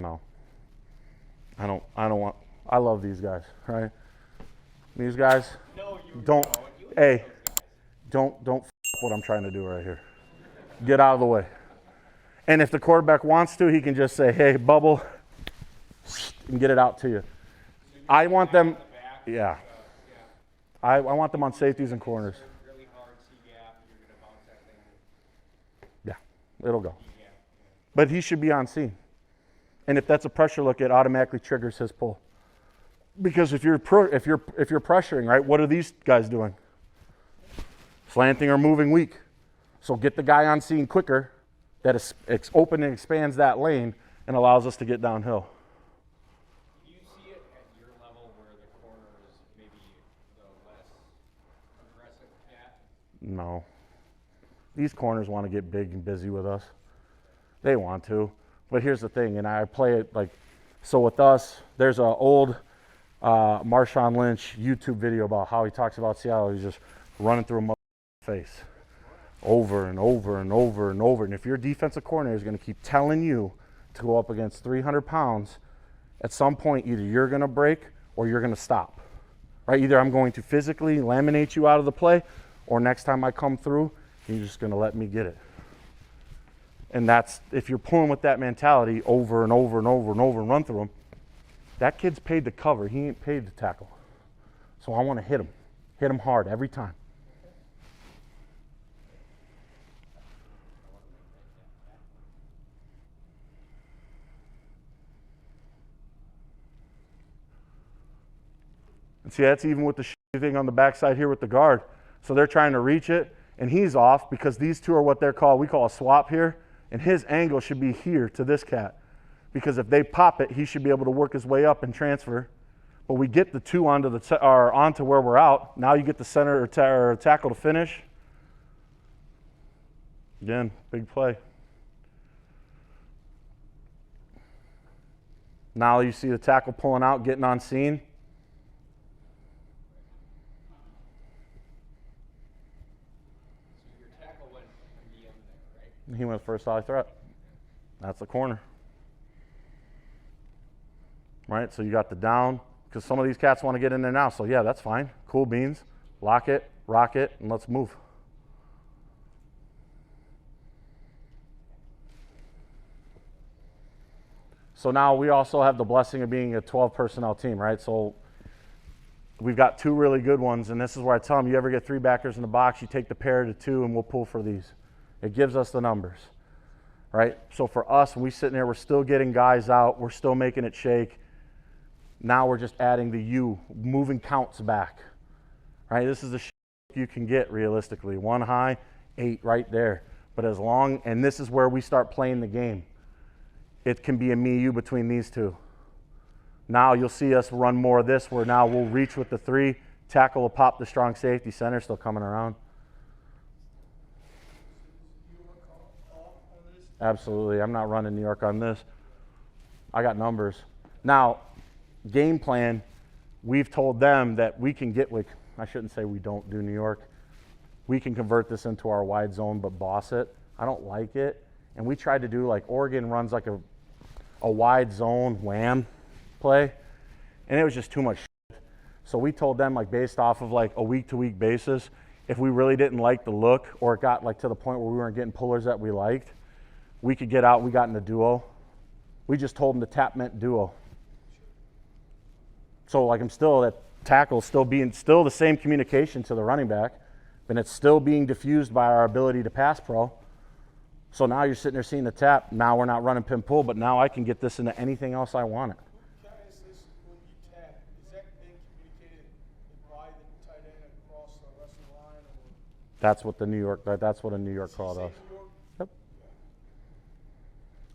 No. I don't want, I love these guys, right? These guys, No, you don't, don't. You hey, don't f what I'm trying to do right here. Get out of the way. And if the quarterback wants to, he can just say, hey, bubble, and get it out to you. I want them, yeah. I want them on safeties and corners. really hard C-gap, you're going to bounce that thing. Yeah, it'll go. But he should be on scene. And if that's a pressure look, it automatically triggers his pull. Because if you're pressuring, right, what are these guys doing? Slanting or moving weak. So get the guy on scene quicker. That is open and expands that lane and allows us to get downhill. Do you see it at your level where the corner is maybe the less aggressive cat? No. These corners want to get big and busy with us. They want to. But here's the thing, and I play it like, so with us, there's an old Marshawn Lynch YouTube video about how he talks about Seattle. He's just running through a face over and over and over and over. And if your defensive coordinator is going to keep telling you to go up against 300 pounds, at some point, either you're going to break or you're going to stop. Right? Either I'm going to physically laminate you out of the play, or next time I come through, you're just going to let me get it. And that's, if you're pulling with that mentality over and over and over and over and run through him, that kid's paid to cover. He ain't paid to tackle. So I want to hit him. Hit him hard every time. And see, that's even with the thing on the backside here with the guard. So they're trying to reach it, and he's off because these two are what they're called, we call a swap here. And his angle should be here to this cat. Because if they pop it, he should be able to work his way up and transfer. But we get the two onto where we're out. Now you get the center or tackle to finish. Again, big play. Now you see the tackle pulling out, getting on scene. He went first high threat. That's the corner. Right, so you got the down, because some of these cats want to get in there now. So yeah, that's fine. Cool beans. Lock it, rock it, and let's move. So now we also have the blessing of being a 12 personnel team, right? So we've got two really good ones, and this is where I tell them, you ever get three backers in the box, you take the pair to two, and we'll pull for these. It gives us the numbers, right? So for us, when we sit in there, we're still getting guys out. We're still making it shake. Now we're just adding the U, moving counts back, right? This is the you can get realistically. 1 high, 8 right there. But as long, and this is where we start playing the game. It can be a me-you between these two. Now you'll see us run more of this, where now we'll reach with the 3, tackle will pop the strong safety, center still coming around. Absolutely. I'm not running New York on this. I got numbers. Now, game plan, we've told them that we can get, like, I shouldn't say we don't do New York. We can convert this into our wide zone, but boss it. I don't like it. And we tried to do, like, Oregon runs like a wide zone wham play, and it was just too much shit. So we told them, like, based off of, like, a week-to-week basis, if we really didn't like the look, or it got, like, to the point where we weren't getting pullers that we liked, we could get out. We got in the duo. We just told them the tap meant duo. So like I'm still at tackle, still the same communication to the running back, but it's still being diffused by our ability to pass pro. So now you're sitting there seeing the tap. Now we're not running pin pull, but now I can get this into anything else I want it. When you tap, is that being communicated by the tight end across the wrestling line? That's what that's what a New York call does. Yep.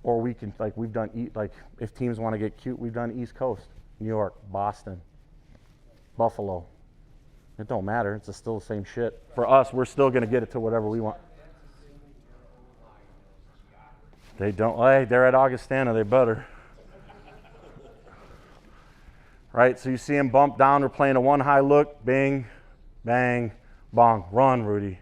Or we can, like we've done, like if teams want to get cute, we've done East Coast, New York, Boston, Buffalo. It don't matter. It's still the same shit. For us, we're still going to get it to whatever we want. They don't. Hey, they're at Augustana. They better. Right? So you see him bump down. We're playing a 1 high look. Bing, bang, bong. Run, Rudy.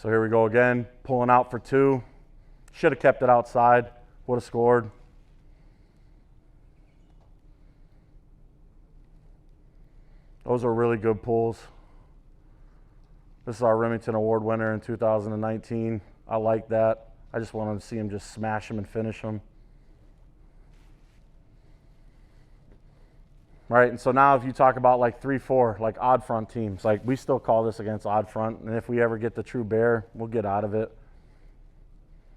So here we go again, pulling out for 2. Should have kept it outside, would have scored. Those are really good pulls. This is our Remington Award winner in 2019. I like that. I just wanted to see him just smash them and finish them. Right, and so now if you talk about like 3-4, like odd front teams, like we still call this against odd front, and if we ever get the true bear, we'll get out of it.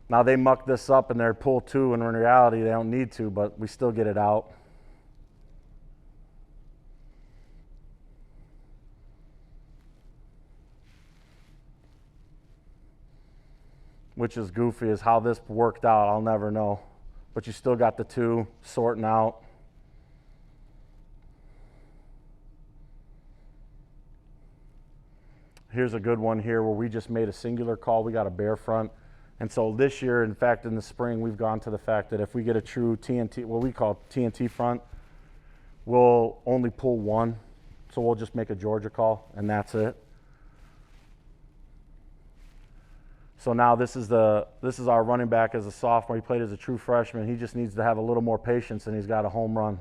Now they muck this up and they're pull 2, and in reality they don't need to, but we still get it out. Which is goofy, is how this worked out, I'll never know. But you still got the 2 sorting out. Here's a good one here where we just made a singular call. We got a bear front. And so this year, in fact, in the spring, we've gone to the fact that if we get a true TNT, what we call TNT front, we'll only pull 1. So we'll just make a Georgia call, and that's it. So now this is our running back as a sophomore. He played as a true freshman. He just needs to have a little more patience, and he's got a home run.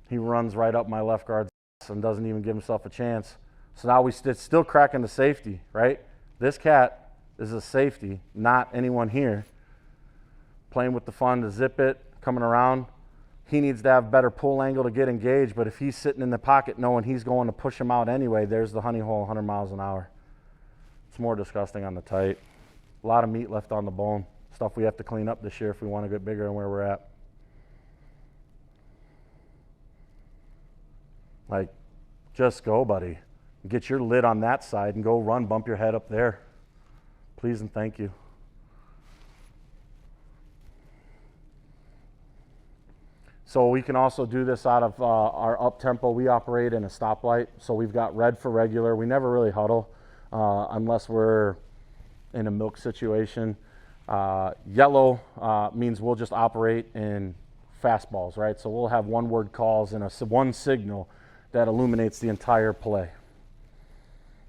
He runs right up my left guard's ass and doesn't even give himself a chance. So now it's still cracking the safety, right? This cat is a safety, not anyone here. Playing with the fun to zip it, coming around. He needs to have better pull angle to get engaged, but if he's sitting in the pocket knowing he's going to push him out anyway, there's the honey hole 100 miles an hour. It's more disgusting on the tight. A lot of meat left on the bone. Stuff we have to clean up this year if we want to get bigger than where we're at. Like, just go, buddy. Get your lid on that side and go run, bump your head up there. Please and thank you. So we can also do this out of our up tempo. We operate in a stoplight. So we've got red for regular. We never really huddle unless we're in a milk situation. Yellow means we'll just operate in fastballs, right? So we'll have one-word calls and one signal that illuminates the entire play.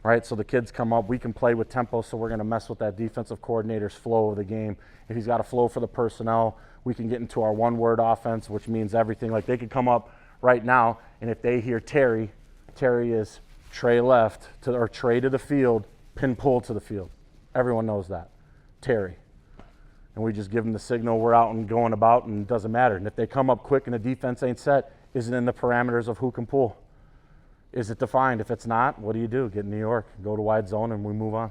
Right, so the kids come up, we can play with tempo, so we're going to mess with that defensive coordinator's flow of the game. If he's got a flow for the personnel, we can get into our one-word offense, which means everything. Like they could come up right now, and if they hear Terry is tray left, or tray to the field, pin pull to the field. Everyone knows that, Terry. And we just give them the signal, we're out and going about, and it doesn't matter. And if they come up quick and the defense ain't set, is it in the parameters of who can pull? Is it defined? If it's not, what do? Get in New York, go to wide zone, and we move on.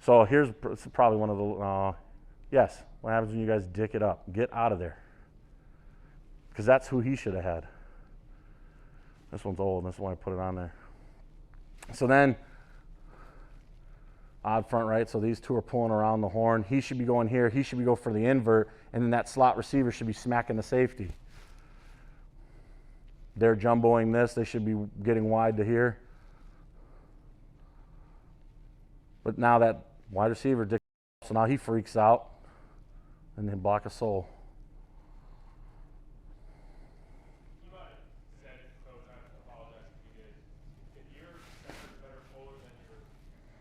So here's probably one of the, yes, what happens when you guys dick it up? Get out of there. Because that's who he should have had. This one's old, and that's why I put it on there. So then, odd front right, so these 2 are pulling around the horn. He should be going here, he should be going for the invert, and then that slot receiver should be smacking the safety. They're jumboing this. They should be getting wide to here. But now that wide receiver, so now he freaks out and then block a soul. You might have said it, so I apologize if you did. If your center is better puller than your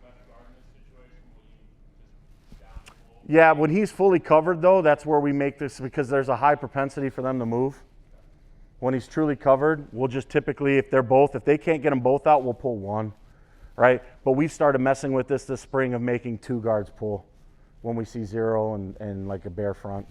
left guard in this situation, will you just down pull? Yeah, when he's fully covered, though, that's where we make this, because there's a high propensity for them to move. When he's truly covered, we'll just typically, if they can't get them both out, we'll pull 1, right? But we've started messing with this spring of making 2 guards pull when we see 0 and like a bear front.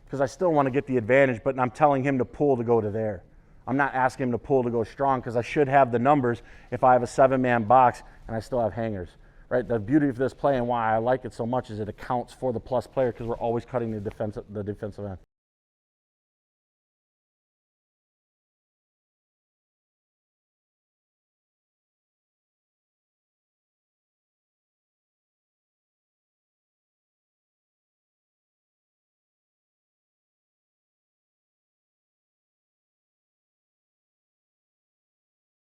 Because I still want to get the advantage, but I'm telling him to pull to go to there. I'm not asking him to pull to go strong, because I should have the numbers if I have a 7-man box and I still have hangers, right? The beauty of this play and why I like it so much is it accounts for the plus player, because we're always cutting the defensive end.